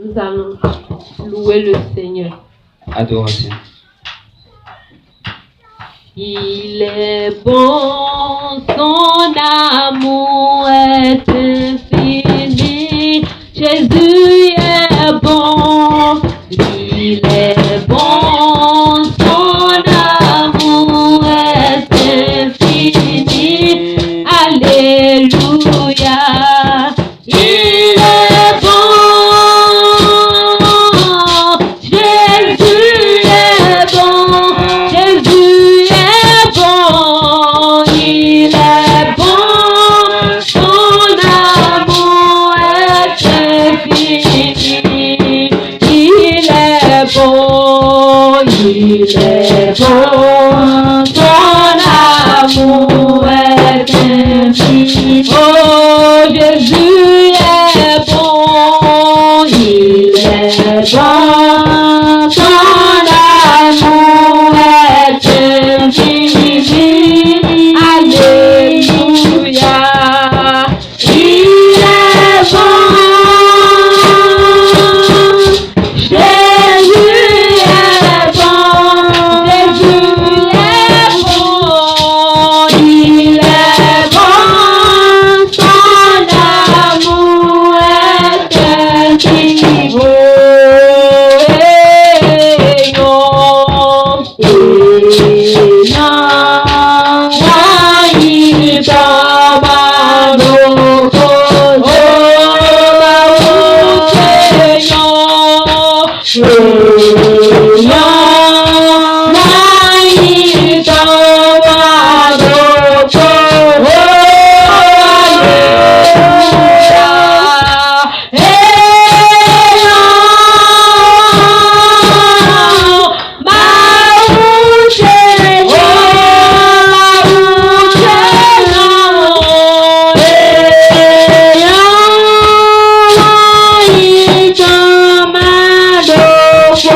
Nous allons louer le Seigneur. Adoration. Il est bon, son amour est infini. Jésus est bon, il est bon, son amour est infini. Alléluia, il est bon, Jésus est bon, Jésus est bon, il est bon, son amour est infini. Il est bon, son amour est infini. Oh, Jésus est bon, il est bon, son amour est infini. Alléluia, il est bon, Jésus est bon, Jésus est bon, il est bon, son amour est infini.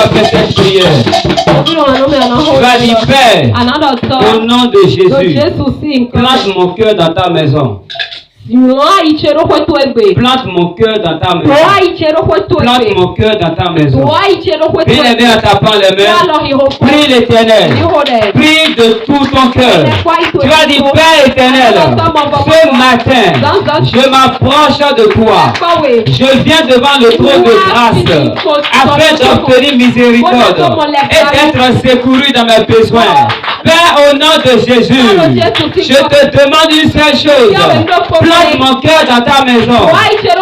faire cette prière. Tu vas dire, Père, au nom de Jésus, plante mon cœur dans ta maison. Plante mon cœur dans ta maison. Plante mon cœur dans ta maison. Bien-aimé, en tapant les mains, prie l'Éternel. Prie de tout ton cœur. Tu vas dire, Père éternel, ce matin, je m'approche de toi. Je viens devant le trône de grâce afin d'obtenir miséricorde et d'être secouru dans mes besoins. Père, au nom de Jésus, je te demande une seule chose. Plante mon cœur dans ta maison.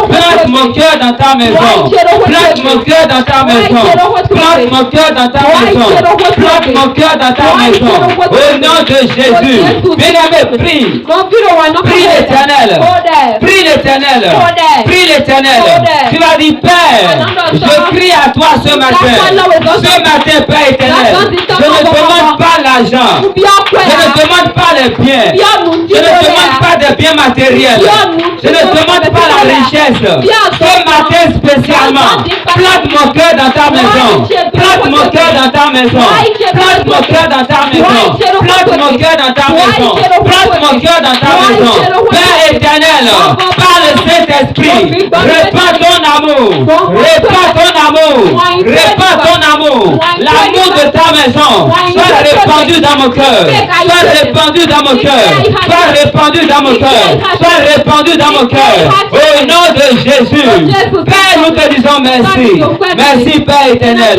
Plante mon cœur dans ta maison. Plante mon cœur dans ta maison. Plante mon cœur dans ta maison. Plante mon cœur dans ta maison. Au nom de Jésus. Bien-aimé, prie. Prie l'Éternel. Prie l'Éternel. Prie l'Éternel. Tu vas dire, Père, je crie à toi ce matin. Ce matin, Père éternel, je ne demande pas l'argent. Je ne demande pas les biens. Je ne demande pas des biens matériels. Je ne demande pas la richesse. Ce matin spécialement, plante mon cœur dans ta maison. Plante mon cœur dans ta maison. Plante mon cœur dans ta maison. Plante mon cœur dans ta maison. Plante mon cœur dans ta maison. Père éternel, par le Saint-Esprit, répands ton amour. Répands ton amour. Répands ton amour. L'amour de ta maison soit répandu dans mon cœur. Soit répandu dans mon cœur. Soit répandu dans mon cœur. Soit répandu dans mon cœur. Au nom de Jésus. Père, nous te disons merci. Merci, Père éternel.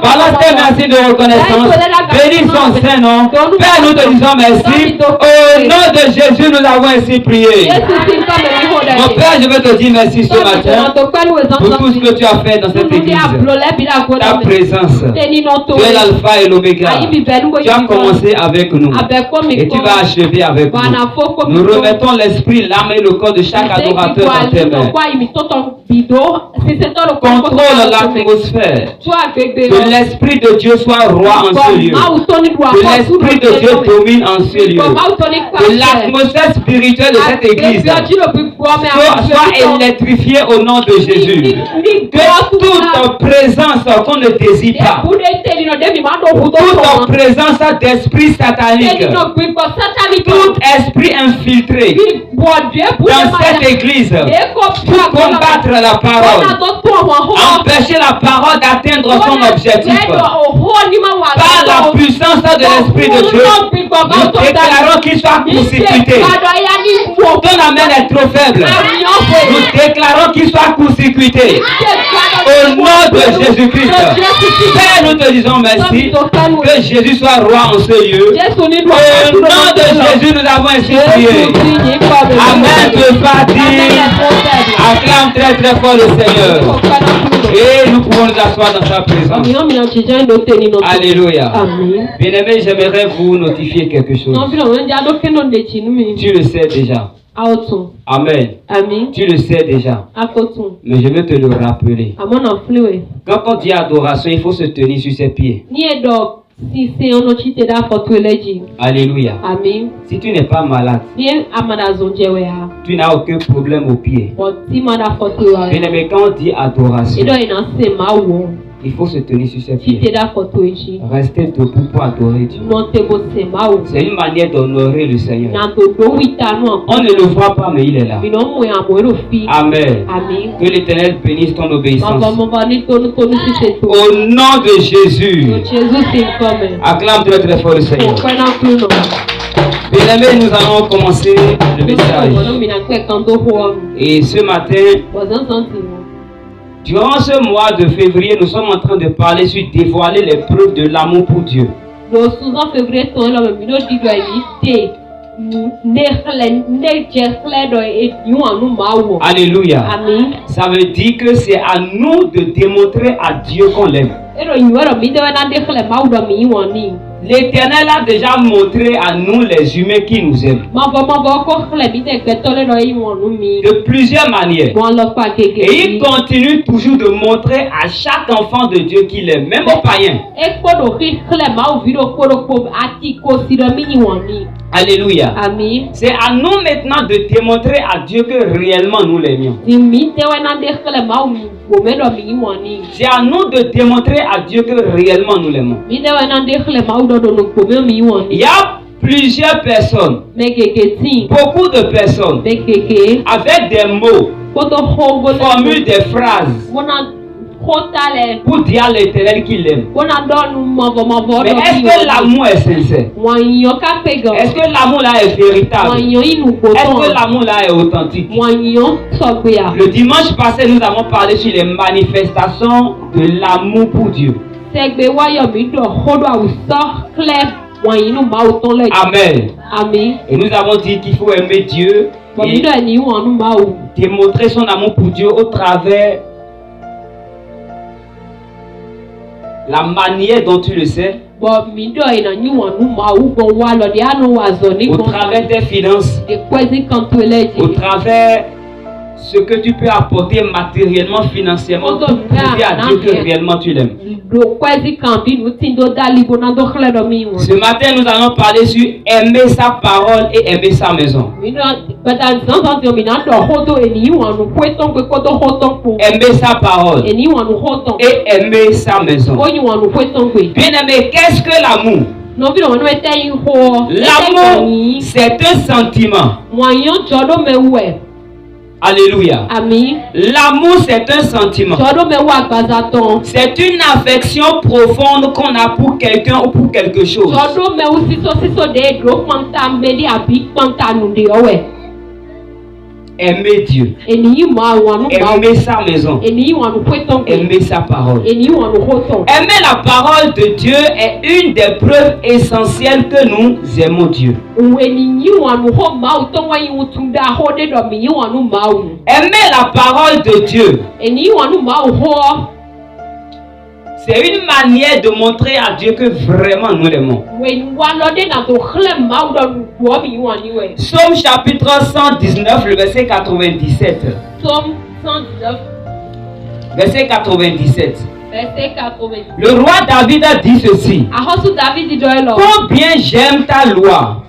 Balance tes merci de reconnaissance. Bénis son Saint-Nom. Père, nous te disons merci. Au nom de Jésus, nous avons ainsi prié. Mon Père, je veux te dire merci ce matin pour tout ce que tu as fait dans cette église. Ta présence. Tu es l'alpha et l'oméga. Tu as commencé avec nous et tu vas achever avec nous. Nous remettons l'esprit, l'âme et le corps de chaque adorateur dans tes mains. Contrôle l'atmosphère. Que l'esprit de Dieu soit roi en ce lieu. Que l'esprit de Dieu domine en ce lieu. Que l'atmosphère spirituelle de cette église soit électrifiée au nom de Jésus. Que toute présence qu'on ne désire pas, toute présence d'esprit satanique, tout esprit infiltré dans cette église pour combattre la parole, empêcher la parole d'atteindre son objectif, par la puissance de l'Esprit de Dieu, nous déclarons qu'il soit court-circuité. Ton amen est trop faible. Nous déclarons qu'il soit court-circuité. Au nom de Jésus-Christ. Père, nous te disons merci. Que Jésus soit roi en ce lieu. Au nom de Jésus, nous avons ainsi prié. Amen. De Fatih. Acclame très très fort le Seigneur. Et nous pouvons nous asseoir dans sa présence. Alléluia. Bien-aimés, j'aimerais vous notifier quelque chose. Tu le sais déjà. Amen. Tu le sais déjà. Mais je veux te le rappeler. Quand on dit adoration, il faut se tenir sur ses pieds. Alléluia. Si tu n'es pas malade, tu n'as aucun problème au pied. Mais quand on dit adoration, il faut se tenir sur ses pieds. Rester debout pour adorer Dieu. C'est une manière d'honorer le Seigneur. On ne le voit pas, mais il est là. Amen. Que l'Éternel bénisse ton obéissance. Au nom de Jésus. Acclame très très fort le Seigneur. Bien-aimés, nous allons commencer le message. Et ce matin, durant ce mois de février, nous sommes en train de parler sur dévoiler les preuves de l'amour pour Dieu. Alléluia. Ça veut dire que c'est à nous de démontrer à Dieu qu'on l'aime. L'Éternel a déjà montré à nous les humains qui nous aiment. De plusieurs manières. Et il continue toujours de montrer à chaque enfant de Dieu qu'il aime, même aux païens. Alléluia. C'est à nous maintenant de démontrer à Dieu que réellement nous l'aimions. C'est à nous de démontrer à Dieu que réellement nous l'aimons. Il y a plusieurs personnes, beaucoup de personnes, avec des mots, formulent des phrases pour dire à l'Éternel qu'il l'aime. Mais est-ce que l'amour est sincère? Est-ce que l'amour là est véritable? Est-ce que l'amour là est authentique? Le dimanche passé, nous avons parlé sur les manifestations de l'amour pour Dieu. Amen. Et nous avons dit qu'il faut aimer Dieu et démontrer son amour pour Dieu au travers la manière dont tu le sais, au travers tes finances, au travers ce que tu peux apporter matériellement, financièrement, pour prouver à Dieu que réellement tu l'aimes. Ce matin, nous allons parler sur aimer sa parole et aimer sa maison. Aimer sa parole et aimer sa maison. Bien aimé, qu'est-ce que l'amour? L'amour, c'est un sentiment. Alléluia. L'amour, c'est un sentiment. C'est une affection profonde qu'on a pour quelqu'un ou pour quelque chose. Aimer Dieu, aimer sa maison, aimer sa parole. Aimer la parole de Dieu est une des preuves essentielles que nous aimons Dieu. Aimer la parole de Dieu, c'est une manière de montrer à Dieu que vraiment nous l'aimons. Psaume chapitre 119, le verset 97. Psaume 119, verset 97. Le roi David a dit ceci: combien j'aime ta loi.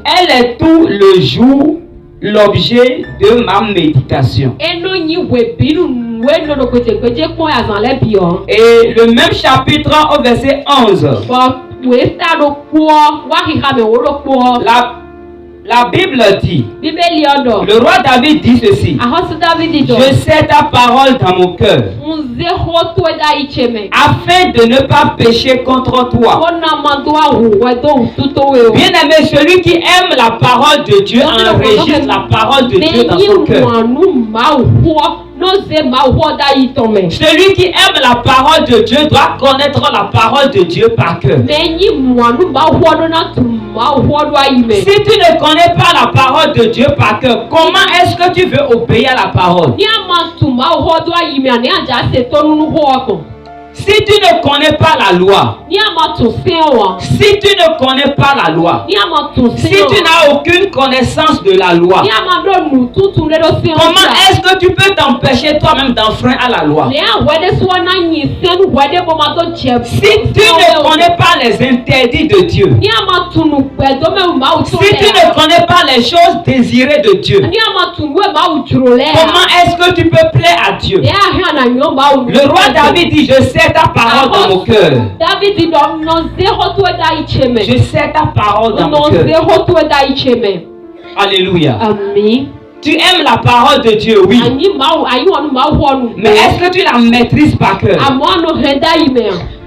Elle est tout le jour l'objet de ma méditation. Et le même chapitre au verset 11. La Bible dit, le roi David dit ceci: je sais ta parole dans mon cœur, afin de ne pas pécher contre toi. Bien aimé, celui qui aime la parole de Dieu enregistre la parole de Dieu dans son cœur. Celui qui aime la parole de Dieu doit connaître la parole de Dieu par cœur. Si tu ne connais pas la parole de Dieu par cœur, comment est-ce que tu veux obéir à la parole? Si tu ne connais pas la loi, si tu ne connais pas la loi, si tu n'as aucune connaissance de la loi, comment est-ce que tu peux t'empêcher toi-même d'enfreindre à la loi? Si tu ne connais pas les interdits de Dieu, si tu ne connais pas les choses désirées de Dieu, comment est-ce que tu peux plaire à Dieu? Le roi David dit: je sais ta parole dans mon cœur. Je sais ta parole dans mon cœur. Alléluia. Tu aimes la parole de Dieu, oui. Mais est-ce que tu la maîtrises par cœur?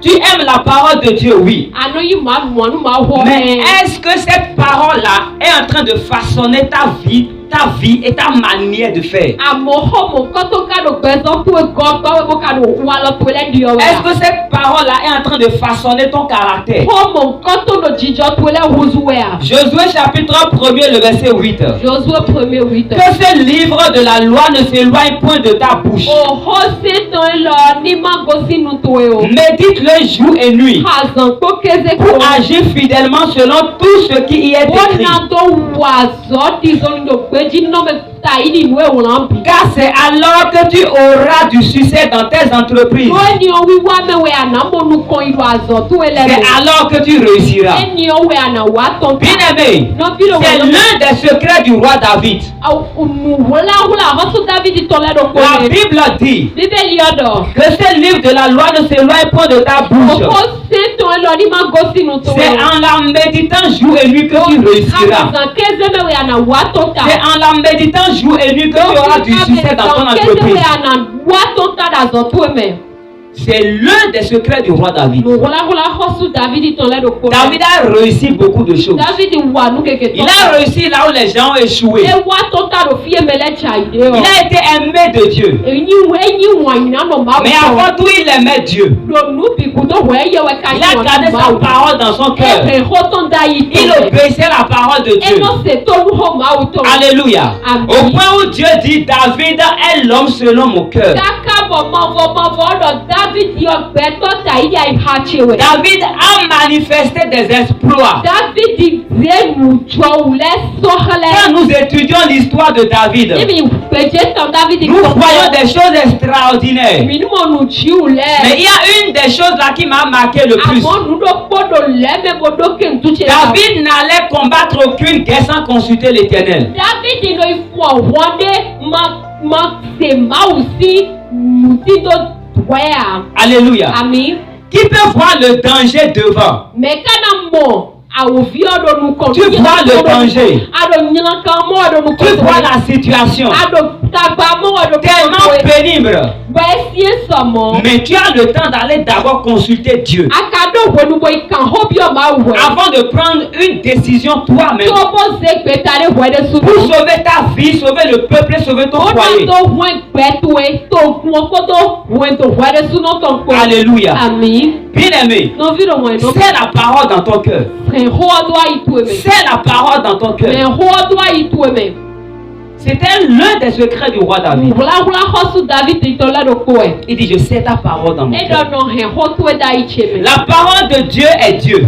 Tu aimes la parole de Dieu, oui. Mais est-ce que cette parole-là est en train de façonner ta vie et ta manière de faire? Est-ce que cette parole-là est en train de façonner ton caractère? Josué chapitre 1er, le verset 8. Que ce livre de la loi ne s'éloigne point de ta bouche. Médite-le jour et nuit pour agir fidèlement selon tout ce qui y est écrit. Car c'est alors que tu auras du succès dans tes entreprises. C'est alors que tu réussiras. Bien-aimé, c'est l'un des secrets du roi David. La Bible dit que ce livre de la loi ne s'éloigne pas de ta bouche. C'est en la méditant jour et nuit que tu réussiras. C'est en la méditant jour et nuit que tu auras du succès dans ton entreprise. C'est l'un des secrets du roi David. David a réussi beaucoup de choses. Il a réussi là où les gens ont échoué. Il a été aimé de Dieu. Mais avant tout, il aimait Dieu. Il a gardé sa parole dans son cœur. Il obéissait la parole de Dieu. Alléluia. Au point où Dieu dit, David est l'homme selon mon cœur. David a manifesté des exploits. Quand nous étudions l'histoire de David, nous voyons des choses extraordinaires. Mais il y a une des choses là qui m'a marqué le plus. David n'allait combattre aucune guerre sans consulter l'Éternel. Alléluia. Qui peut voir le danger devant? Tu vois le danger. Tu vois la situation tellement pénible. Mais tu as le temps d'aller d'abord consulter Dieu avant de prendre une décision toi-même pour sauver ta vie, sauver le peuple et sauver ton foyer. Alléluia. Bien-aimé, c'est la parole dans ton cœur. C'est la parole dans ton cœur. C'était l'un des secrets du roi David. Il dit, je sais ta parole dans mon cœur. La parole de Dieu est Dieu.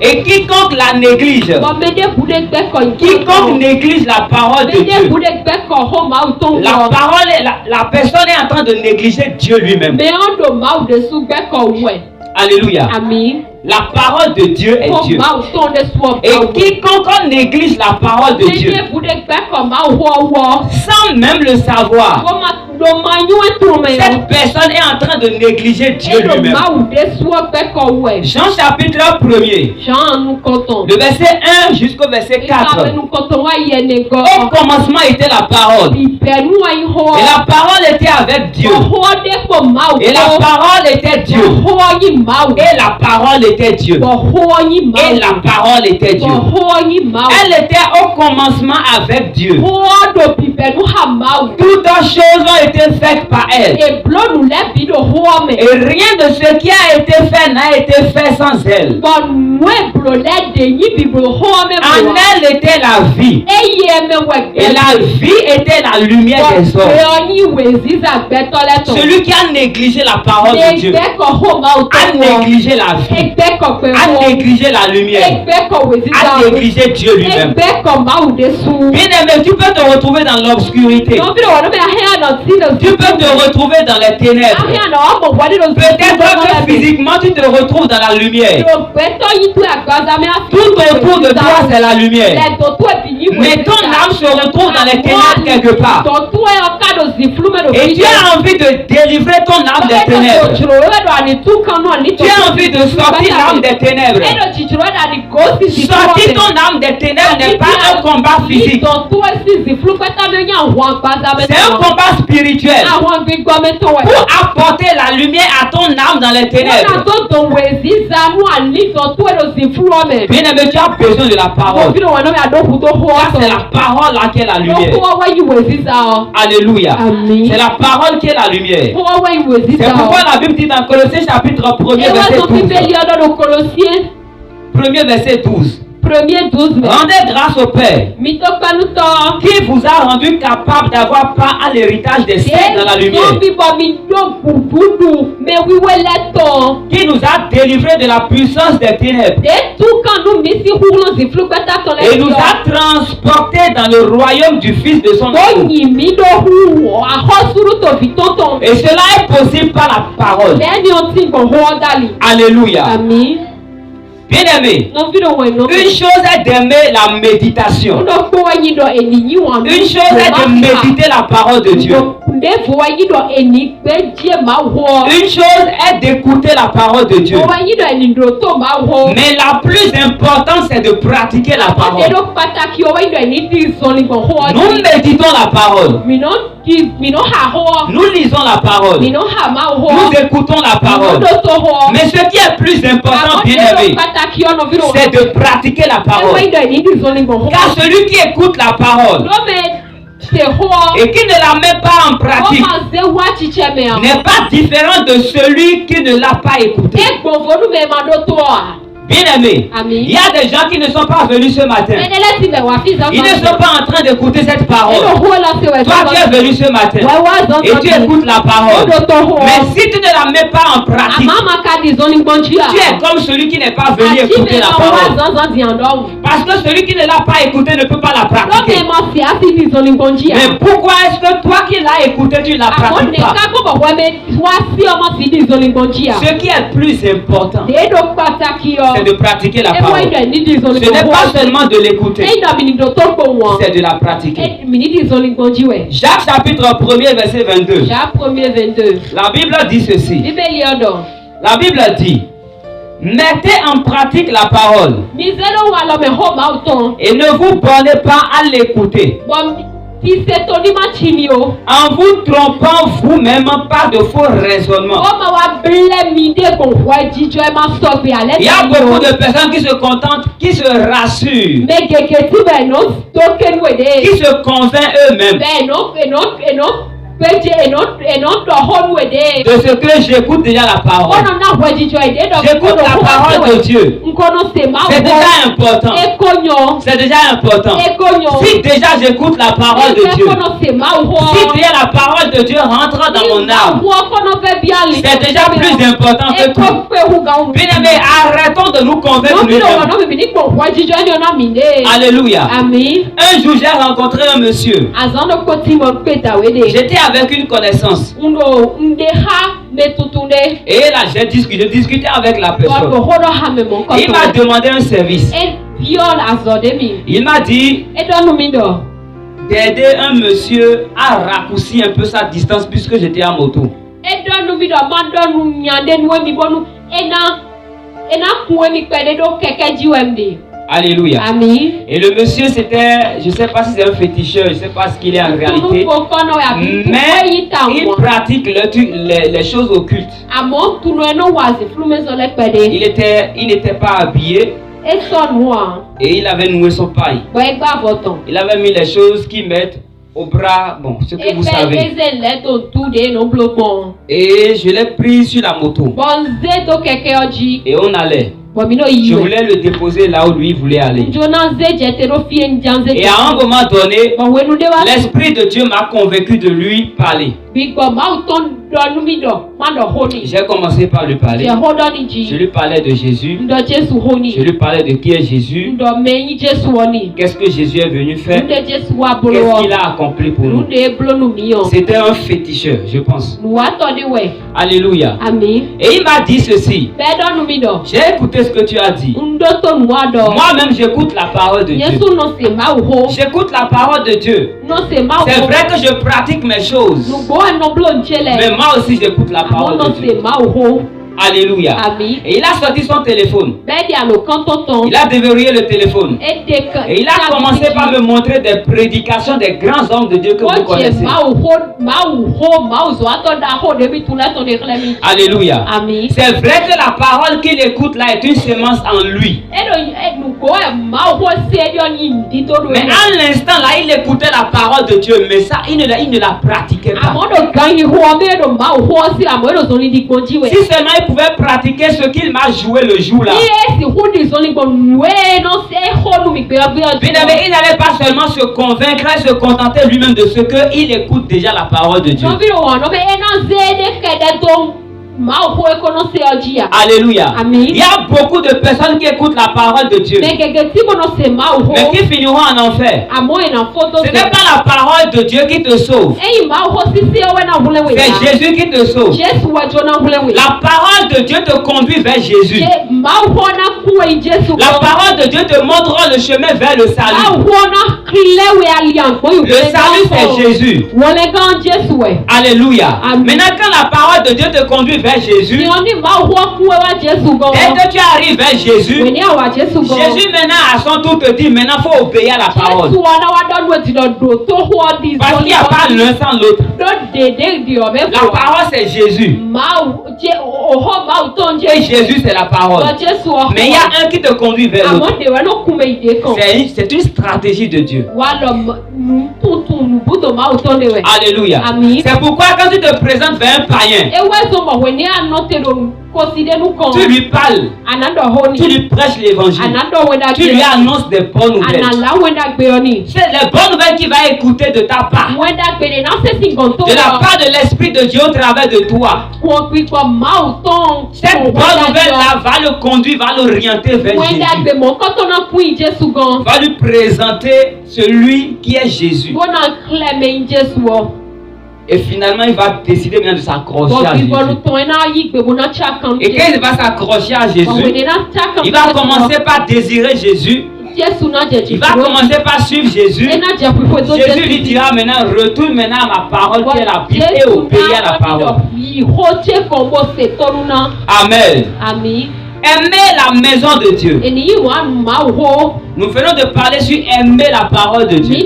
Et quiconque la néglige, quiconque néglige la parole de Dieu, la personne est en train de négliger Dieu lui-même. Alléluia. La parole de Dieu est Dieu. Et quiconque néglige la parole de Dieu, sans même le savoir, cette personne est en train de négliger Dieu lui-même. Jean chapitre 1er, le verset 1 jusqu'au verset 4. Au commencement était la parole. Et la parole était avec Dieu. Et la parole était Dieu. Et la parole était Dieu. Et la parole était Dieu. Elle était au commencement avec Dieu. Toutes choses ont été faites par elle. Et rien de ce qui a été fait n'a été fait sans elle. En elle était la vie. Et la vie était la lumière des hommes. Celui qui a négligé la parole de Dieu a négligé la vie, a négligé la lumière, a négligé Dieu lui-même. Bien-aimé, tu peux te retrouver dans l'obscurité. Tu peux te retrouver dans les ténèbres. Peut-être que physiquement tu te retrouves dans la lumière. Tout autour de toi c'est la lumière. Mais ton âme se retrouve dans les ténèbres quelque part. Et tu as envie de délivrer ton âme des ténèbres. Tu as envie de sortir l'âme des ténèbres. Sortir ton âme des ténèbres n'est pas un combat physique. C'est un combat spirituel. Pour apporter la lumière à ton âme dans les ténèbres. Bien-aimé, tu as besoin de la parole. C'est la parole là qui est la lumière. Alléluia. C'est la parole qui est la lumière. C'est pourquoi la Bible dit dans Colossiens chapitre 1er verset 12. Premier verset 12. Premier 12 mai. Rendez grâce au Père qui vous a rendu capable d'avoir part à l'héritage des saints dans la lumière. Qui nous a délivrés de la puissance des ténèbres. Et nous a transportés dans le royaume du Fils de son amour. Et cela est possible par la parole. Alléluia. Amen. Bien-aimé, une chose est d'aimer la méditation. Une chose est de méditer la parole de Dieu. Une chose est d'écouter la parole de Dieu. Mais la plus importante, c'est de pratiquer la parole. Nous méditons la parole. Nous lisons la parole. Nous écoutons la parole. Mais ce qui est plus important, bien-aimé, c'est de pratiquer la parole. Car celui qui écoute la parole et qui ne la met pas en pratique n'est pas différent de celui qui ne l'a pas écouté. Bien-aimé, il y a des gens qui ne sont pas venus ce matin. Ils ne sont pas en train d'écouter cette parole. Toi qui es venu ce matin et tu écoutes la parole. Mais si tu ne la mets pas en pratique, tu es comme celui qui n'est pas venu écouter la parole. Parce que celui qui ne l'a pas écouté ne peut pas la pratiquer. Mais pourquoi est-ce que toi qui l'as écouté, tu ne la pratiques pas? Ce qui est plus important, c'est de pratiquer la parole. Ce n'est pas seulement de l'écouter, c'est de la pratiquer. Jacques chapitre 1er verset 22. La Bible dit ceci. La Bible dit: mettez en pratique la parole et ne vous bornez pas à l'écouter, en vous trompant vous-même par de faux raisonnements. Il y a beaucoup de personnes qui se contentent, qui se rassurent, qui se convainquent eux-mêmes de ce que j'écoute déjà la parole. J'écoute la parole de Dieu. C'est déjà important. C'est déjà important. Si déjà j'écoute la parole de Dieu, si déjà la parole de Dieu rentre dans mon âme, c'est déjà plus important que tout. Bien-aimés, arrêtons de nous convaincre nous-mêmes. Alléluia. Un jour, j'ai rencontré un monsieur. J'étais avec une connaissance. Et là, j'ai discuté avec la personne. Il m'a demandé un service. Il m'a dit d'aider un monsieur à raccourcir un peu sa distance puisque j'étais en moto. Alléluia. Et le monsieur, c'était, je ne sais pas si c'est un féticheur, je ne sais pas ce qu'il est en réalité, mais il pratique les choses occultes. Il n'était pas habillé et il avait noué son paille. Il avait mis les choses qui mettent au bras, bon, ce que vous savez. Et je l'ai pris sur la moto. Et on allait. Je voulais le déposer là où lui voulait aller. Et à un moment donné, l'Esprit de Dieu m'a convaincu de lui parler. J'ai commencé par lui parler. Je lui parlais de Jésus. Je lui parlais de qui est Jésus. Qu'est-ce que Jésus est venu faire. Qu'est-ce qu'il a accompli pour nous. C'était un féticheur, je pense. Alléluia. Et il m'a dit ceci. J'ai écouté ce que tu as dit. Moi-même, j'écoute la parole de Dieu. J'écoute la parole de Dieu. C'est vrai que je pratique mes choses. Mais moi aussi j'écoute la parole de Dieu. Alléluia. Et il a sorti son téléphone. Il a déverrouillé le téléphone. Et il a commencé par me montrer des prédications des grands hommes de Dieu que vous connaissez. Alléluia. C'est vrai que la parole qu'il écoute là est une semence en lui. Mais à l'instant là, il écoutait la parole de Dieu, mais ça, il ne la pratiquait pas. Si seulement il pouvait pratiquer ce qu'il m'a joué le jour là. Il n'allait pas seulement se convaincre et se contenter lui-même de ce qu'il écoute déjà la parole de Dieu. Alléluia. Il y a beaucoup de personnes qui écoutent la parole de Dieu, mais qui finiront en enfer. Ce n'est pas la parole de Dieu qui te sauve, c'est Jésus qui te sauve. La parole de Dieu te conduit vers Jésus. La parole de Dieu te montrera le chemin vers le salut. Le salut, c'est Jésus. Alléluia. Maintenant, quand la parole de Dieu te conduit vers Jésus, dès que tu arrives vers Jésus, Jésus maintenant à son tour te dit, maintenant il faut obéir à la parole. Parce qu'il n'y a pas l'un sans l'autre. La parole c'est Jésus. Et Jésus c'est la parole. Mais il y a un qui te conduit vers l'autre. C'est une stratégie de Dieu. Alléluia. C'est pourquoi quand tu te présentes vers un païen, tu lui parles, tu lui prêches l'évangile, tu lui annonces des bonnes nouvelles. C'est les bonnes nouvelles qu'il va écouter de ta part, de la part de l'Esprit de Dieu au travers de toi. Cette bonne nouvelle-là va le conduire, va l'orienter vers Jésus, va lui présenter celui qui est Jésus. Et finalement, il va décider maintenant de s'accrocher à Jésus. Et quand il va s'accrocher à Jésus, il va commencer par désirer Jésus. Il va commencer par suivre Jésus. Jésus lui dira maintenant, retourne maintenant à ma parole qui est la Bible et obéis à la parole. Amen. Aimer la maison de Dieu. Nous venons de parler sur aimer la parole de Dieu.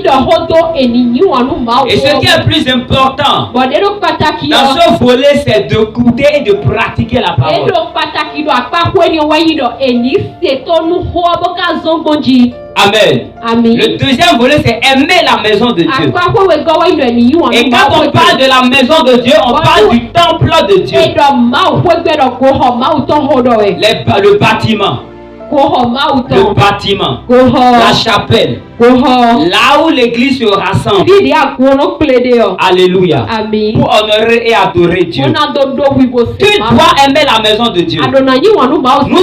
Et ce qui est plus important dans ce volet, c'est d'écouter et de pratiquer la parole. Amen. Le deuxième volet, c'est aimer la maison de Dieu. Et quand on parle de la maison de Dieu, on parle du temple de Dieu. Le bâtiment. Le bâtiment, la chapelle, là où l'église se rassemble. Alléluia. Pour honorer et adorer Dieu. Tu dois aimer la maison de Dieu. Nous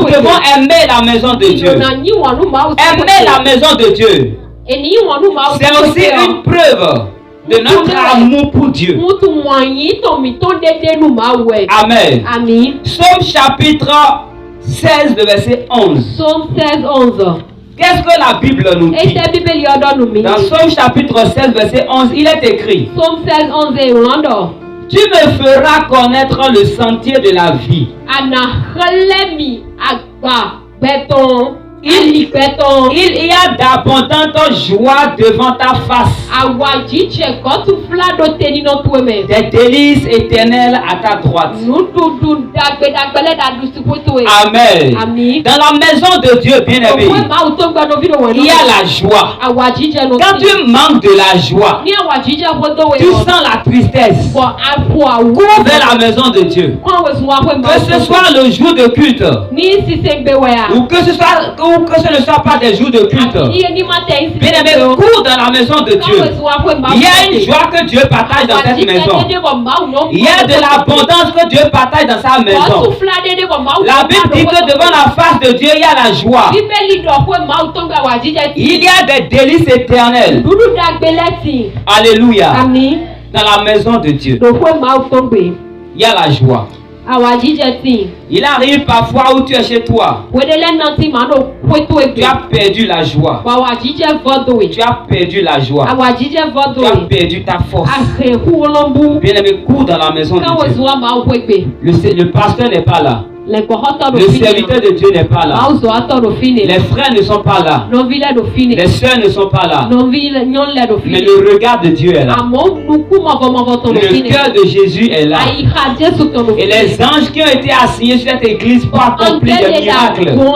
devons aimer la maison de Dieu. Aimer la maison de Dieu, c'est aussi une preuve de notre amour pour Dieu. Amen. Psaume chapitre 16, le verset 11. Psaume 16, 11. Qu'est-ce que la Bible nous dit? Dans Psaume chapitre 16, verset 11, il est écrit: Psaume 16, 11 et tu me feras connaître le sentier de la vie. Il y a d'abondantes joies devant ta face. Des délices éternelles à ta droite. Amen. Dans la maison de Dieu, bien-aimé, il y a la joie. Quand tu manques de la joie, tu sens la tristesse, cours vers la maison de Dieu. Que ce soit le jour de culte, ou que ce ne soit pas des jours de culte, bien-aimé, cours dans la maison de Dieu. Il y a une joie que Dieu partage dans cette maison. Il y a de l'abondance que Dieu partage dans sa maison. La Bible dit que devant la face de Dieu, il y a la joie. Il y a des délices éternelles. Alléluia. Dans la maison de Dieu, il y a la joie. Il arrive parfois où tu es chez toi, tu as perdu la joie. Tu as perdu la joie. Tu as perdu ta force. Bien-aimé, cours dans la maison de Dieu. Le pasteur n'est pas là. Le serviteur de Dieu n'est pas là. Les frères ne sont pas là. Les sœurs ne sont pas là. Mais le regard de Dieu est là. Le cœur de Jésus est là. Et les anges qui ont été assignés sur cette église pour accomplir des miracles dans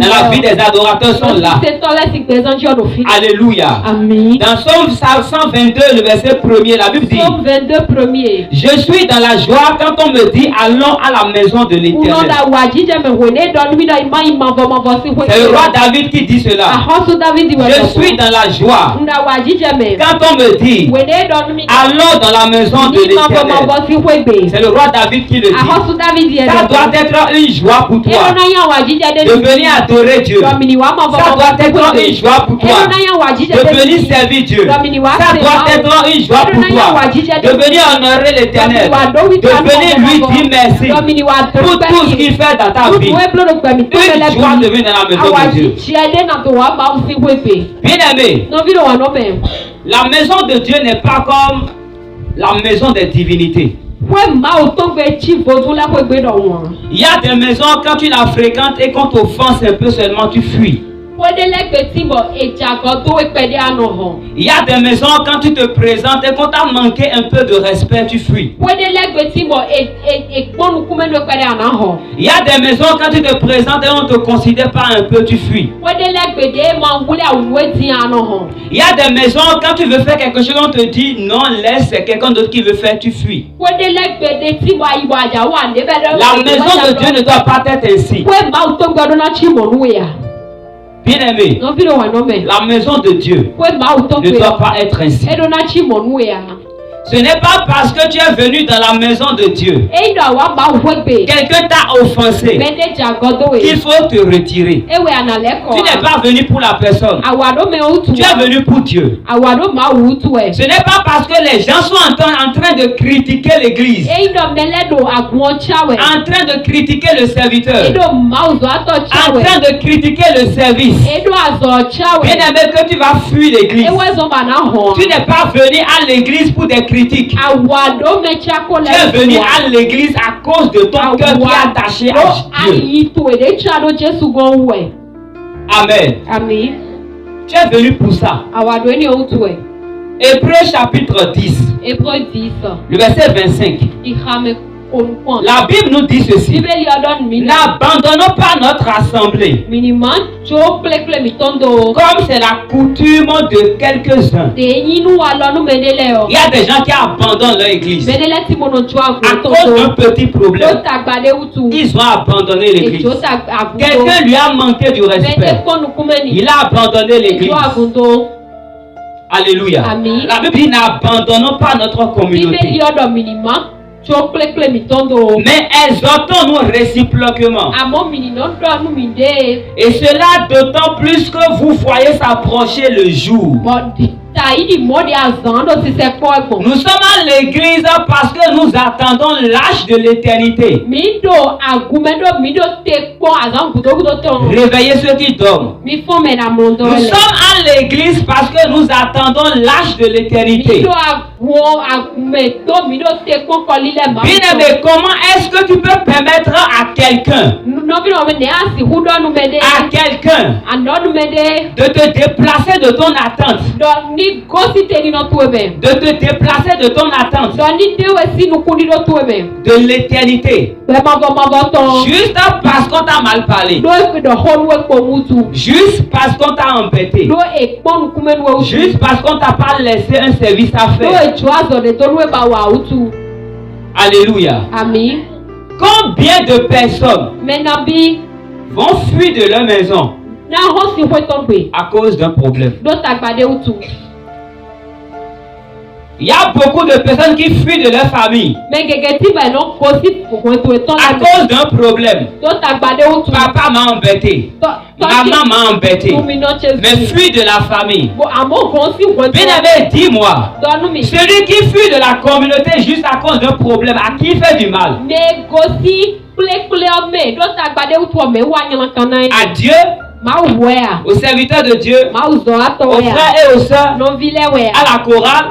la vie des adorateurs sont là. Alléluia. Dans Psaume 122, le verset 1er, la Bible dit: je suis dans la joie quand on me dit allons à la maison de l'Éternel. C'est le roi David qui dit cela. Je suis dans la joie quand on me dit allons dans la maison de l'Éternel. C'est le roi David qui le dit. Ça doit être une joie pour toi de venir adorer Dieu. Ça doit être une joie pour toi de venir servir Dieu. Ça doit être une joie pour toi de venir honorer l'Éternel, de venir lui dire merci pour tout ce qu'il fait dans ta vie. Une joie de venir dans la maison de Dieu. Bien aimé, la maison de Dieu n'est pas comme la maison des divinités. Il y a des maisons, quand tu la fréquentes et qu'on t'offense un peu seulement, tu fuis. Il y a des maisons, quand tu te présentes et qu'on t'a manqué un peu de respect, tu fuis. Il y a des maisons, quand tu te présentes et on ne te considère pas un peu, tu fuis. Il y a des maisons, quand tu veux faire quelque chose, on te dit non, laisse, c'est quelqu'un d'autre qui veut faire, tu fuis. La maison de Dieu ne doit pas être ainsi. Bien aimé, la maison de Dieu ne doit pas être ainsi. Ce n'est pas parce que tu es venu dans la maison de Dieu, quelqu'un t'a offensé, qu'il faut te retirer. Tu n'es pas venu pour la personne, tu es venu pour Dieu. Ce n'est pas parce que les gens sont en train de critiquer l'église, en train de critiquer le serviteur, en train de critiquer le service, bien aimé, que tu vas fuir l'église. Tu n'es pas venu à l'église pour des critiques. Tu es venu à l'église à cause de ton cœur qui est attaché à Dieu. Amen. Tu es venu pour ça. Hébreux chapitre 10. Le verset 25. La Bible nous dit ceci: n'abandonnons pas notre assemblée, comme c'est la coutume de quelques-uns. Il y a des gens qui abandonnent leur église à cause d'un petit problème. Ils ont abandonné l'église. Quelqu'un lui a manqué du respect. Il a abandonné l'église. Alléluia. La Bible dit: n'abandonnons pas notre communauté, mais exhortons-nous réciproquement. Et cela d'autant plus que vous voyez s'approcher le jour. Nous sommes à l'église parce que nous attendons l'âge de l'éternité. Réveillez ceux qui dorment. Nous sommes à l'église parce que nous attendons l'âge de l'éternité. Bien aimé, comment est-ce que tu peux permettre à quelqu'un de te déplacer de ton attente, de te déplacer de ton attente de l'éternité, juste parce qu'on t'a mal parlé, juste parce qu'on t'a embêté, juste parce qu'on t'a pas laissé un service à faire? Alléluia. Combien de personnes vont fuir de leur maison à cause d'un problème? Il y a beaucoup de personnes qui fuient de leur famille à cause d'un problème. Papa m'a embêté, maman m'a embêté, mais fuit de la famille. Bien aimé, dis-moi, celui qui fuit de la communauté juste à cause d'un problème, à qui fait du mal? À Dieu, aux serviteurs de Dieu, aux frères et aux sœurs, à la chorale,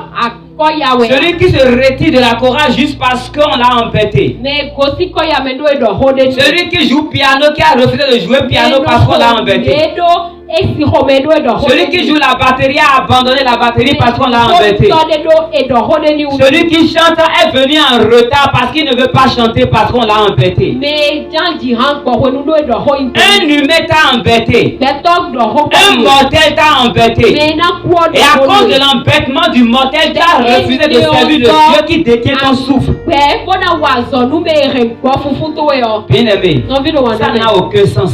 Celui qui se retire de la chorale juste parce qu'on l'a embêté. Celui qui joue piano, qui a refusé de jouer piano parce qu'on l'a embêté. Celui qui joue la batterie a abandonné la batterie parce qu'on l'a embêté. Celui qui chante est venu en retard parce qu'il ne veut pas chanter parce qu'on l'a embêté. Un humain t'a embêté. Un mortel t'a embêté. Et à cause de l'embêtement du mortel, tu as refusé de servir le Dieu qui détient ton souffle. Bien aimé, ça n'a aucun sens.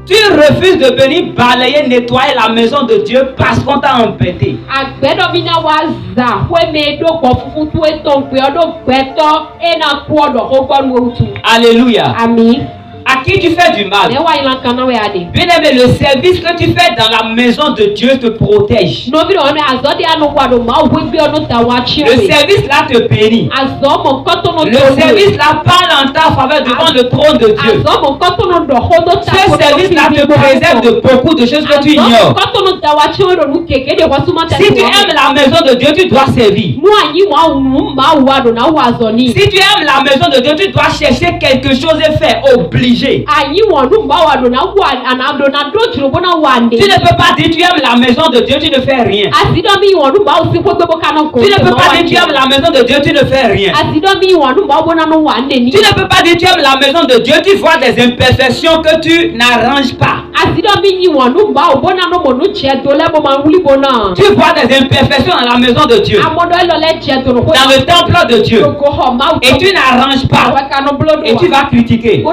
Tu refuses de venir balayer, nettoyer la maison de Dieu parce qu'on t'a embêté. Alléluia. Amen. À qui tu fais du mal? Bien aimé, le service que tu fais dans la maison de Dieu te protège. Le service là te bénit. Le service là parle en ta faveur devant le trône de Dieu. Ce service là te préserve de beaucoup de choses que tu ignores. Si tu aimes la maison de Dieu, tu dois servir. Si tu aimes la maison de Dieu, tu dois chercher quelque chose et faire obligé. Tu ne peux pas dire tu aimes la maison de Dieu, tu ne fais rien. Tu ne peux pas dire tu aimes la maison de Dieu, tu ne fais rien. Tu ne peux pas dire tu aimes la maison de Dieu, tu vois des imperfections que tu n'arranges pas. Tu vois des imperfections dans la maison de Dieu, dans le temple de Dieu, et tu n'arranges pas, et tu vas critiquer.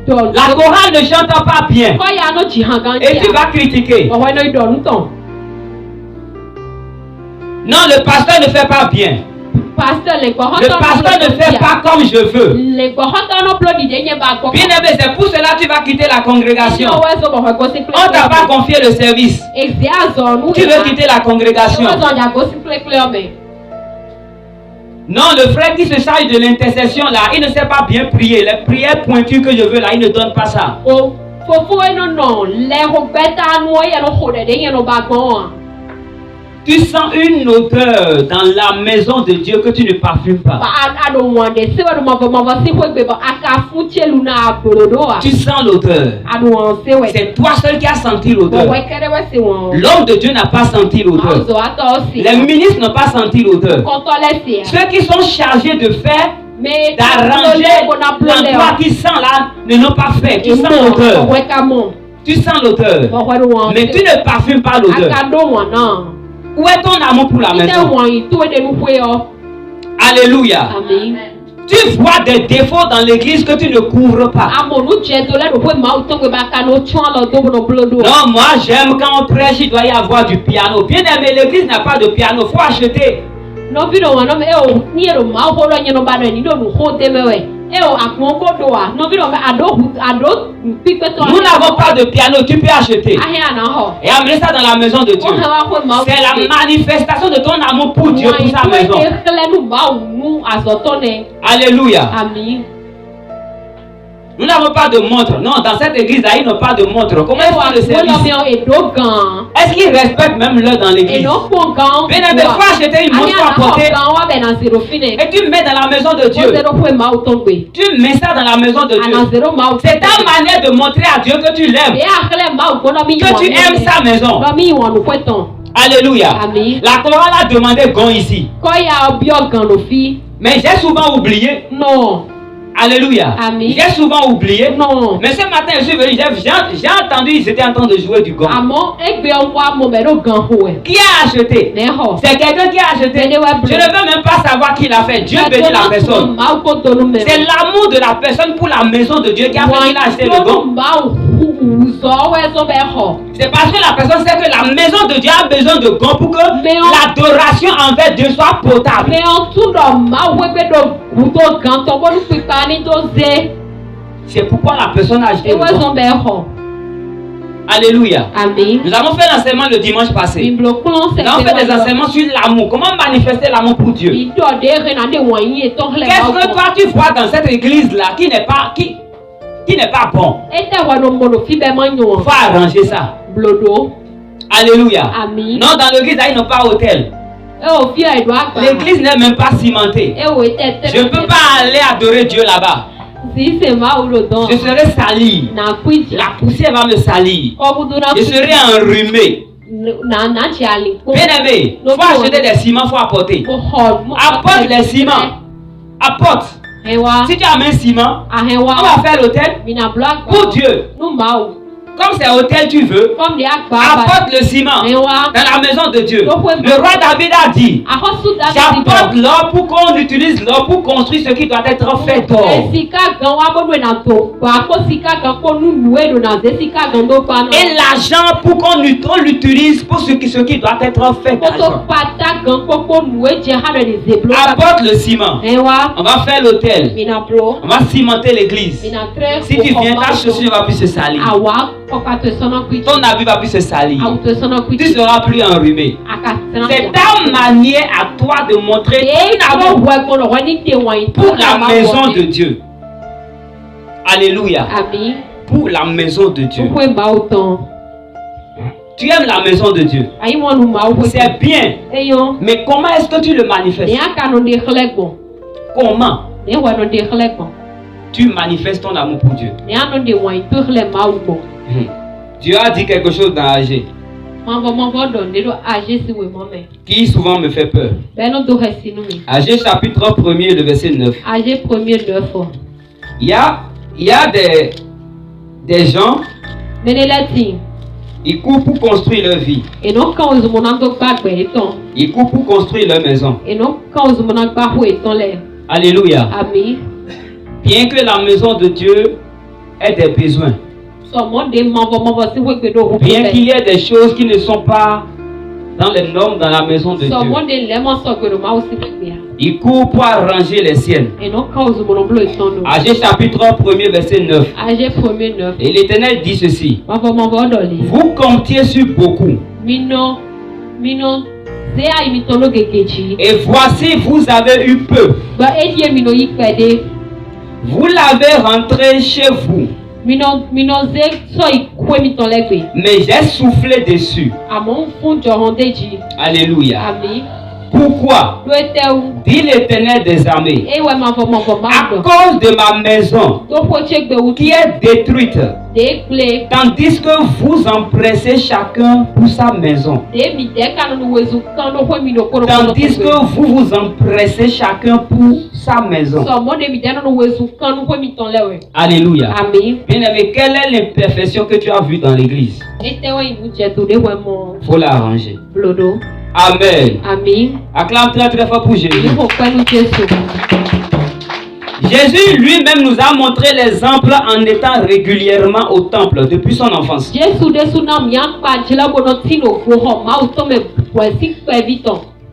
La chorale ne chante pas bien, et tu vas critiquer. Non, le pasteur ne fait pas bien. Le pasteur ne fait pas comme je veux. Bien aimé, c'est pour cela que tu vas quitter la congrégation. On ne t'a pas confié le service. Tu veux quitter la congrégation. Non, le frère qui se charge de l'intercession là, il ne sait pas bien prier. Les prières pointues que je veux là, il ne donne pas ça. Tu sens une odeur dans la maison de Dieu que tu ne parfumes pas. Tu sens l'odeur. C'est toi seul qui as senti l'odeur. L'homme de Dieu n'a pas senti l'odeur. Les ministres n'ont pas senti l'odeur. Ceux qui sont chargés de faire, d'arranger l'endroit qui sent là, ne l'ont pas fait. Tu sens l'odeur. Tu sens l'odeur. Mais tu ne parfumes pas l'odeur. Où est ton amour pour la maison? Alléluia. Amen. Tu vois des défauts dans l'église que tu ne couvres pas. Non, moi j'aime quand on prêche, il doit y avoir du piano. Bien aimé, l'église n'a pas de piano, il faut acheter. Nous n'avons pas de piano, tu peux acheter et amener ça dans la maison de Dieu. C'est la manifestation de ton amour pour Dieu, pour sa maison. Alléluia. Amen. Nous n'avons pas de montre. Non, dans cette église-là, ils n'ont pas de montre. Comment ils font le service? Est-ce qu'ils respectent même l'heure dans l'église? Bien aimé, il faut acheter une montre pour apporter. Et tu mets dans la maison de Dieu. Tu mets ça dans la maison de Dieu. C'est ta manière de montrer à Dieu que tu l'aimes. Que tu aimes sa maison. Alléluia. Amen. La chorale a demandé gong ici. Mais j'ai souvent oublié. Non. Alléluia. Amen. J'ai souvent oublié. Non. Mais ce matin, je suis venu, j'ai entendu, ils étaient en train de jouer du gong. Qui a acheté? C'est quelqu'un qui a acheté. Je ne veux même pas savoir qui l'a fait. Dieu bénit la personne. C'est l'amour de la personne pour la maison de Dieu qui a fait qu'il a acheté le gong. C'est parce que la personne sait que la maison de Dieu a besoin de gong pour que l'adoration envers Dieu soit potable. C'est pourquoi la personne a acheté le gong. Alléluia. Amen. Nous avons fait l'enseignement le dimanche passé. Nous avons fait des enseignements sur l'amour. Comment manifester l'amour pour Dieu? Qu'est-ce que toi tu vois dans cette église-là qui n'est pas bon? Il faut arranger ça. Alléluia. Amen. Non, dans l'église, ils n'ont pas hôtel. L'église n'est même pas cimentée. Je ne peux pas aller adorer Dieu là-bas. Je serai sali. La poussière va me salir. Je serai enrhumé. Bien-aimé, il faut acheter des ciments, il faut apporter. Apporte les ciments. Apporte. Si tu amènes ciment, on va faire l'autel pour Dieu. Comme c'est hôtel tu veux, apporte le ciment dans la maison de Dieu. Le roi David a dit, j'apporte l'or pour qu'on utilise l'or pour construire ce qui doit être fait d'or. Et l'argent pour qu'on l'utilise pour ce qui doit être fait d'argent. Apporte le ciment. On va faire l'autel. On va cimenter l'église. Si tu viens, ta chaussure ne va plus se salir. Ton habit va plus se salir. Tu ne seras plus enrhumé. C'est ta manière à toi de montrer ton amour pour la maison de Dieu. Alléluia. Pour la maison de Dieu. Tu aimes la maison de Dieu. C'est bien. Mais comment est-ce que tu le manifestes? Comment? Tu manifestes ton amour pour Dieu. Dieu a dit quelque chose dans AG qui souvent me fait peur. AG chapitre 1er, le verset 9. Il y a des gens, ils courent pour construire leur vie. Ils courent pour construire leur maison. Alléluia. Bien que la maison de Dieu ait des besoins. Bien qu'il y ait des choses qui ne sont pas dans les normes dans la maison de Dieu. Il court pour arranger les siennes. AG chapitre 1er verset 9. Et l'Éternel dit ceci. Vous comptiez sur beaucoup. Et voici vous avez eu peu. Vous l'avez rentré chez vous. Mais j'ai soufflé dessus. Alléluia. Pourquoi? Dit l'Éternel des armées. À cause de ma maison qui est détruite. Tandis que vous empressez chacun pour sa maison. Tandis que vous vous empressez chacun pour sa maison. Alléluia. Bien-aimé, quelle est l'imperfection que tu as vue dans l'église? Faut l'arranger. Amen. Acclame très très fort pour Jésus. Jésus lui-même nous a montré l'exemple en étant régulièrement au temple depuis son enfance.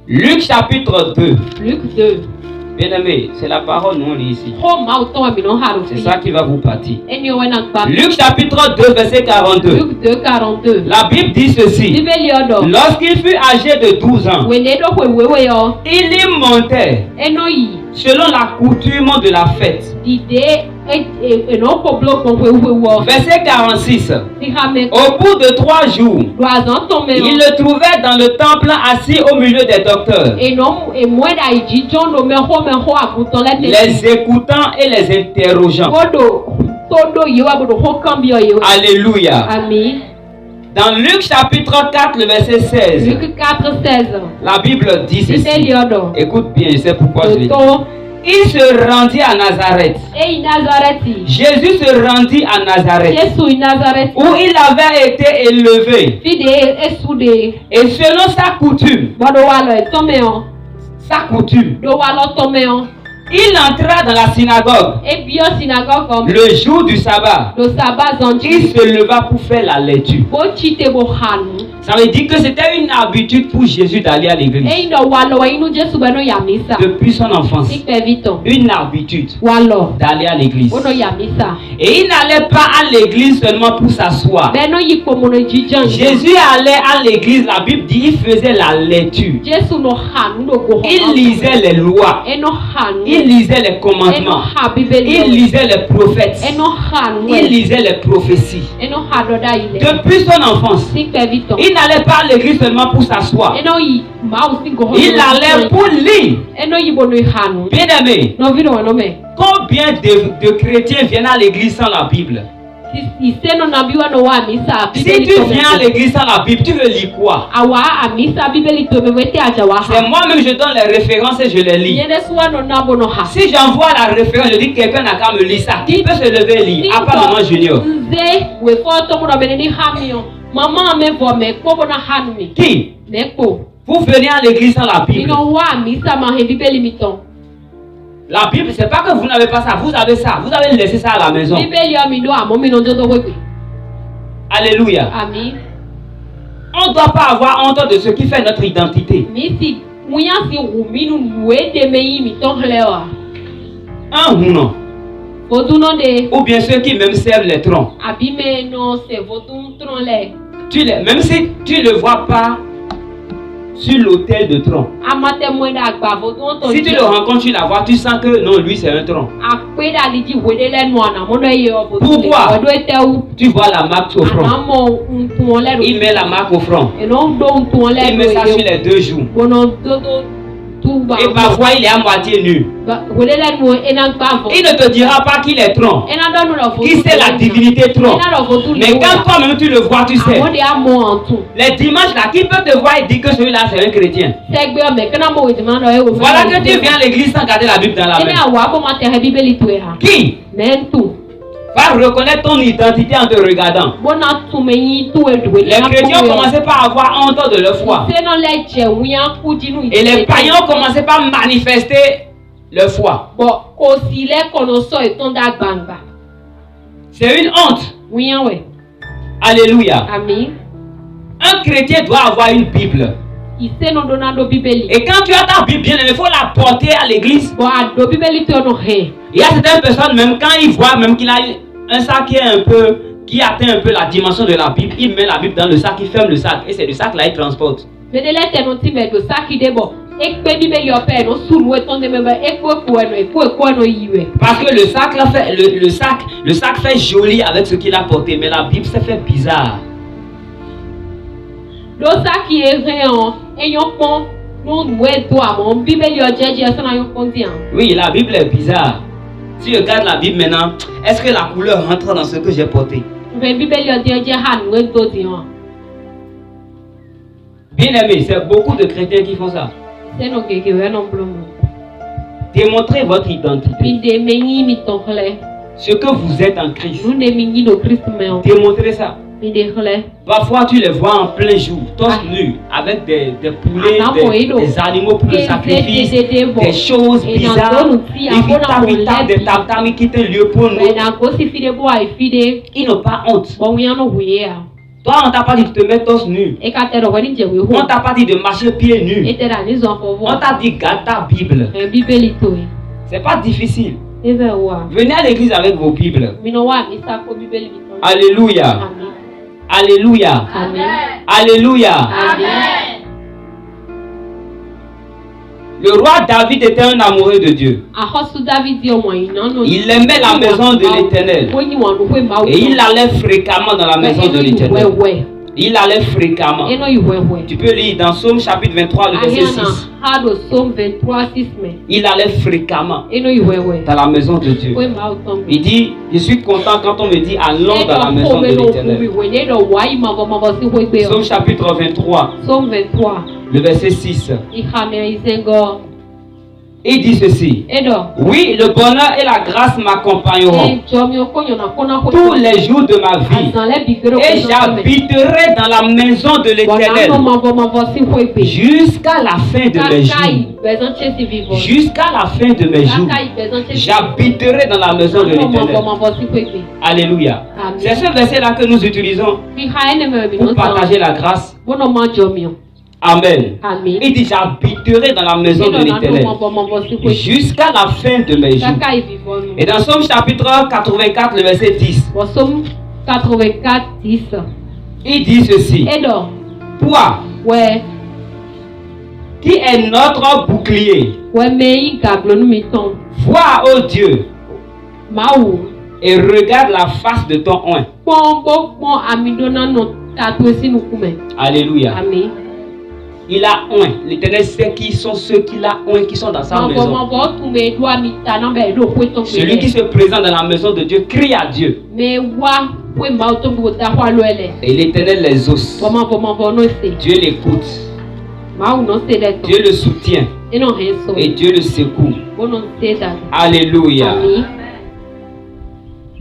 Luc chapitre 2. Bien-aimé, c'est la parole, nous on lit ici. C'est ça qui va vous partir. Luc chapitre 2, verset 42. La Bible dit ceci. Lorsqu'il fut âgé de 12 ans, il y montait selon la coutume de la fête. Verset 46. Au bout de 3 jours, il le trouvait dans le temple assis au milieu des docteurs, les écoutant et les interrogeant. Alléluia. Dans Luc chapitre 4, le verset 16, la Bible dit ceci. Écoute bien, je sais pourquoi je l'ai dit. Il se rendit à Nazareth. Jésus se rendit à Nazareth, où il avait été élevé. Et selon sa coutume, il entra dans la synagogue le jour du sabbat. Il se leva pour faire la lecture. Ça veut dire que c'était une habitude pour Jésus d'aller à l'église. Depuis son enfance. Une habitude d'aller à l'église. Et il n'allait pas à l'église seulement pour s'asseoir. Jésus allait à l'église, la Bible dit, il faisait la lecture. Il lisait les lois. Il Il lisait les commandements. Il lisait les prophètes. Il lisait les prophéties. Depuis son enfance, il n'allait pas à l'église seulement pour s'asseoir. Il allait pour lire. Bien aimé, combien de chrétiens viennent à l'église sans la Bible? Si tu viens à l'église sans la Bible, tu veux lire quoi? C'est moi-même, je donne les références et je les lis. Si j'envoie la référence, je dis quelqu'un n'a qu'à me lire ça. Qui peut se lever et lire? À part maman Junior. Qui? Vous venez à l'église sans la Bible. La Bible, c'est pas que vous n'avez pas ça, vous avez ça. Vous avez laissé ça à la maison. Alléluia. Amen. On ne doit pas avoir honte de ce qui fait notre identité. Un ou non? Ou bien ceux qui même servent les troncs. Même si tu ne le vois pas sur l'autel de tronc. Si tu le rencontres, tu la vois, tu sens que non, lui c'est un tronc. Pourquoi? Tu vois la marque au front. Il met la marque au front. Il met ça sur les deux joues. Et parfois il est à moitié nu. Il ne te dira pas qu'il est tronc. Qu'il sait la divinité tronc. Mais quand toi-même tu le vois, tu sais. Les dimanches là, qui peut te voir et dire que celui-là c'est un chrétien? Voilà que tu viens à l'église sans garder la Bible dans la main. Qui? Va reconnaître ton identité en te regardant. Les chrétiens ont commencé par avoir honte de leur foi. Et les païens ont commencé par manifester leur foi. C'est une honte. Alléluia. Amen. Un chrétien doit avoir une Bible. Et quand tu as ta Bible, bien, il faut la porter à l'église. Il y a certaines personnes, même quand ils voient même qu'il a un sac qui atteint un peu la dimension de la Bible, il met la Bible dans le sac, il ferme le sac. Et c'est le sac là, il transporte. Parce que le sac là fait, le sac fait joli avec ce qu'il a porté, mais la Bible ça fait bizarre. Oui, la Bible est bizarre. Si je regarde la Bible maintenant, est-ce que la couleur rentre dans ce que j'ai porté? Bien aimé, c'est beaucoup de chrétiens qui font ça. Démontrez votre identité. Ce que vous êtes en Christ. Démontrez ça. Parfois tu les vois en plein jour, torse nu, avec des poulets, des animaux pour le sacrifice, des choses bizarres. Ils tapent des tam-tams, ils quittent le lieu pour nous. Ils n'ont pas honte. Toi, on t'a pas dit de te mettre torse nu. On t'a pas dit de marcher pieds nus. On t'a dit garde ta Bible. C'est pas difficile. Venez à l'église avec vos Bibles. Alléluia. Alléluia. Amen. Alléluia. Amen. Le roi David était un amoureux de Dieu. Il aimait la maison de l'Éternel. Et il allait fréquemment dans la maison de l'Éternel. Il allait fréquemment. Tu peux lire dans Psaume chapitre 23, le verset 6. Il allait fréquemment dans la maison de Dieu. Il dit, je suis content quand on me dit allons dans la maison de l'Éternel. Psaume chapitre 23, le verset 6. Il dit ceci. Oui, le bonheur et la grâce m'accompagneront tous les jours de ma vie. Et j'habiterai dans la maison de l'Éternel jusqu'à la fin de mes jours. Jusqu'à la fin de mes jours. J'habiterai dans la maison de l'Éternel. Alléluia. C'est ce verset-là que nous utilisons pour partager la grâce. Amen. Amen. Il dit j'habiterai dans la maison de l'Éternel jusqu'à la fin de mes jours. Et dans Psaume chapitre 84, le verset 10. Psaume 84, 10. Il dit ceci. Toi, qui est notre bouclier. Vois, ô Dieu, et regarde la face de ton oint. Alléluia. Amen. Il a oint. L'Éternel sait qui sont ceux qu'il a oint, qui sont dans sa maison. Celui qui se présente dans la maison de Dieu crie à Dieu. Et l'Éternel les ose. Dieu l'écoute. Dieu le soutient. Et Dieu le secoue. Alléluia.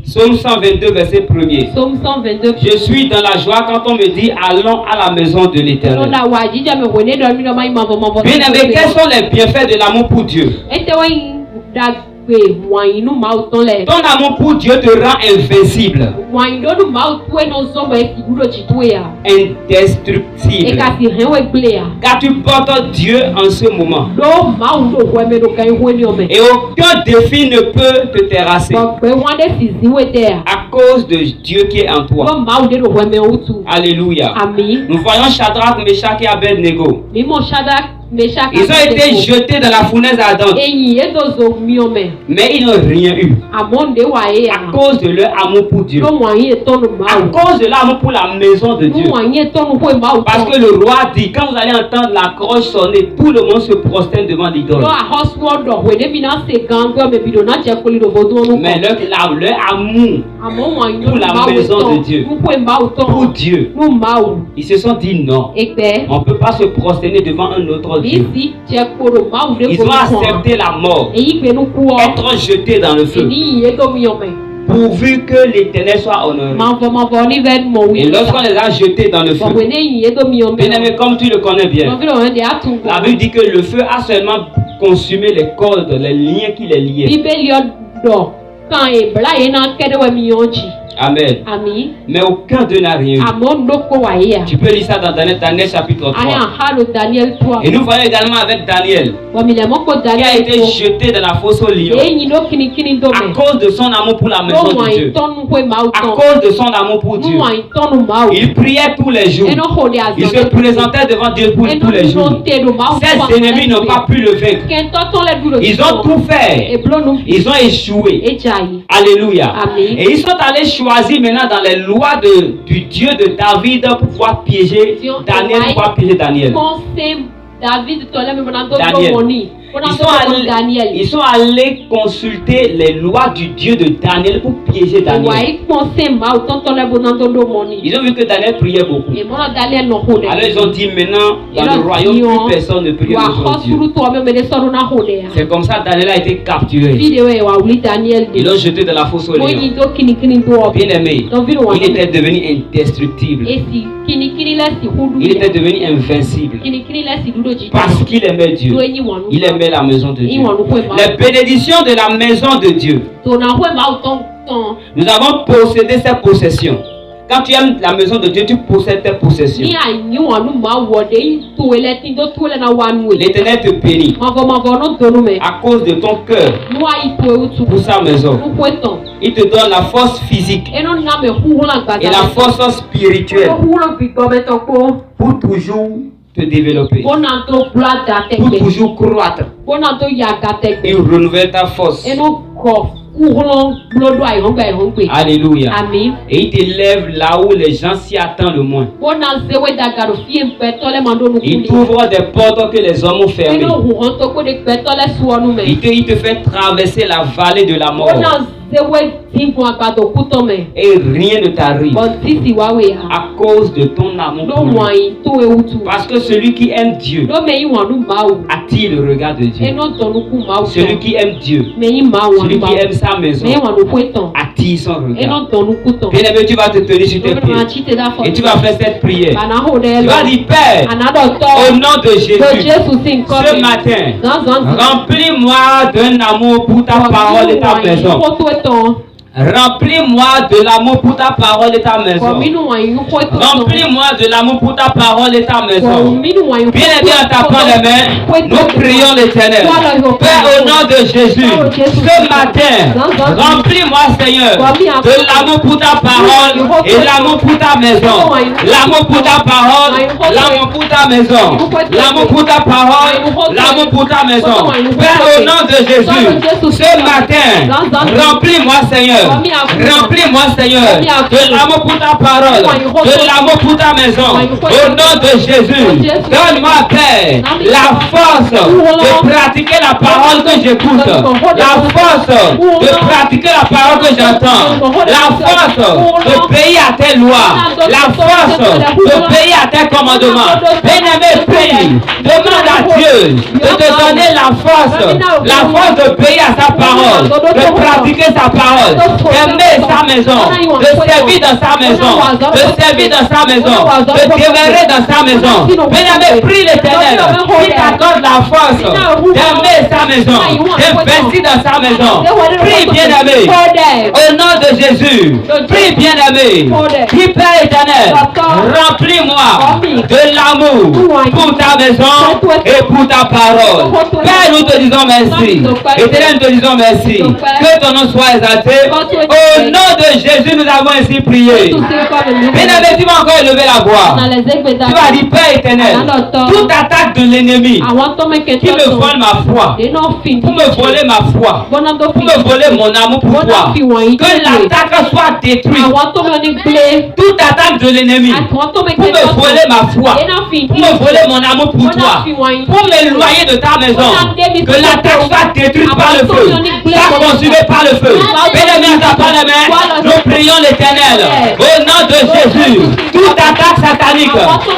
Psaume 122, verset 1er. Je suis dans la joie quand on me dit allons à la maison de l'Éternel. Bien-aimé, quels sont les bienfaits de l'amour pour Dieu? Ton amour pour Dieu te rend invincible, indestructible, car tu portes Dieu en ce moment. Et aucun défi ne peut te terrasser à cause de Dieu qui est en toi. Alléluia. Nous voyons Shadrach, Meshach et Abednego. Ils ont été jetés dans la fournaise ardente, mais ils n'ont rien eu à cause de leur amour pour Dieu, à cause de l'amour pour la maison de Dieu. Parce que le roi dit, quand vous allez entendre la cloche sonner, tout le monde se prosterne devant l'idole. Mais leur amour pour la maison de Dieu, pour Dieu, ils se sont dit non, on ne peut pas se prosterner devant un autre Dieu. Ils ont accepté la mort, être jetés dans le feu, pourvu que l'Éternel soit honoré. Et lorsqu'on les a jetés dans le feu, bien-aimé, comme tu le connais bien, la Bible dit que le feu a seulement consumé les cordes, les liens qui les liaient. Amen. Mais aucun d'eux n'a rien eu. Tu peux lire ça dans Daniel chapitre 3. Et nous voyons également avec Daniel, qui a été jeté dans la fosse au lion à cause de son amour pour la maison de Dieu, à cause de son amour pour Dieu. Il priait tous les jours. Il se présentait devant Dieu tous les jours. Ses ennemis n'ont pas pu le vaincre. Ils ont tout fait. Ils ont échoué. Alléluia. Et ils sont allés choisir maintenant dans les lois du Dieu de David pour pouvoir piéger Daniel, pour pouvoir piéger Daniel. Ils sont allés consulter les lois du Dieu de Daniel pour piéger Daniel. Ils ont vu que Daniel priait beaucoup. Alors ils ont dit maintenant dans le royaume plus personne ne prie notre Dieu. C'est comme ça Daniel a été capturé. Ils l'ont jeté dans la fosse au lion. Bien aimé, il était devenu indestructible. Il était devenu invincible parce qu'il aimait Dieu. Il aimait la maison de Dieu. Les bénédictions de la maison de Dieu. Nous avons possédé ces possessions. Quand tu aimes la maison de Dieu, tu possèdes tes possessions. L'Éternel te bénit à cause de ton cœur pour sa maison. Il te donne la force physique et la force spirituelle pour toujours te développer, pour toujours croître. Il renouvelle ta force. Alléluia. Et il t'élève là où les gens s'y attendent le moins. Il t'ouvre des portes que les hommes ont fermées. Il te fait traverser la vallée de la mort. Et rien ne t'arrive à cause de ton amour pour lui. Parce que celui qui aime Dieu attire le regard de Dieu. Celui qui aime Dieu, celui qui aime sa maison, attire son regard. Bien aimé, tu vas te tenir sur tes pieds et tu vas faire cette prière. Tu vas dire, Père, au nom de Jésus, ce matin, remplis-moi d'un amour pour ta parole et ta maison. Remplis-moi de l'amour pour ta parole et ta maison. Remplis-moi de l'amour pour ta parole et ta maison. Bien-aimé, en tapant les mains, nous prions l'Éternel. Père, au nom de Jésus, ce matin, remplis-moi, Seigneur, de l'amour pour ta parole et l'amour pour ta maison. L'amour pour ta parole, l'amour pour ta maison. L'amour pour ta parole, l'amour pour ta maison. Père, au nom de Jésus, ce matin, remplis-moi, Seigneur. Remplis-moi, Seigneur, de l'amour pour ta parole, de l'amour pour ta maison. Au nom de Jésus, donne-moi, Père, la force de pratiquer la parole que j'écoute, la force de pratiquer la parole que j'entends, la force de payer à tes lois, la force de payer à tes commandements. Bien-aimé, prie, demande à Dieu de te donner la force de payer à sa parole, de pratiquer sa parole, d'aimer sa maison, de servir dans sa maison, de servir dans sa maison, de demeurer dans sa maison. Bien-aimé, prie l'Éternel qui t'accorde la force d'aimer sa maison, d'investir dans sa maison. Prie, bien-aimé, au nom de Jésus. Prie, bien-aimé, qui Père éternel, remplis-moi de l'amour pour ta maison et pour ta parole. Père, nous te disons merci. Éternel, nous te disons merci. Que ton nom soit exalté. Au nom de Jésus, nous avons ainsi prié. Bien-aimé, tu vas encore élever la voix. Tu vas dire, Père éternel, toute attaque de l'ennemi qui me vole ma foi, pour me voler ma foi, pour me voler mon amour pour toi, que l'attaque soit détruite. Toute attaque de l'ennemi pour me voler ma foi, pour me voler mon amour pour toi, pour m'éloigner de ta maison, que l'attaque soit détruite par le feu, soit consumée par le feu. Bien-aimé, par les mains, nous prions l'Éternel. Au nom de Jésus, toute attaque satanique,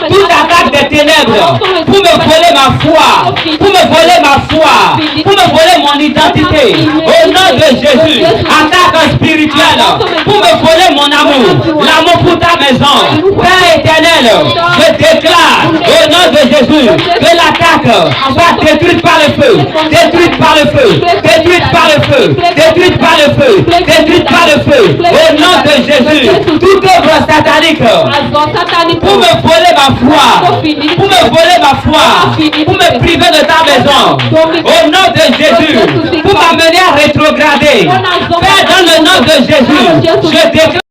toute attaque des ténèbres, pour me voler ma foi, pour me voler ma foi, pour me voler mon identité. Au nom de Jésus, attaque spirituelle, pour me voler mon amour, l'amour pour ta maison. Père éternel, je déclare au nom de Jésus que l'attaque soit détruite par le feu, détruite par le feu, détruite par le feu, détruite par le feu, détruite par le feu. Au nom de Jésus, toute œuvre satanique pour me voler ma foi, pour me voler ma foi, pour me priver de ta maison. Au nom de Jésus, pour m'amener à rétrograder. Père, dans le nom de Jésus, je déclare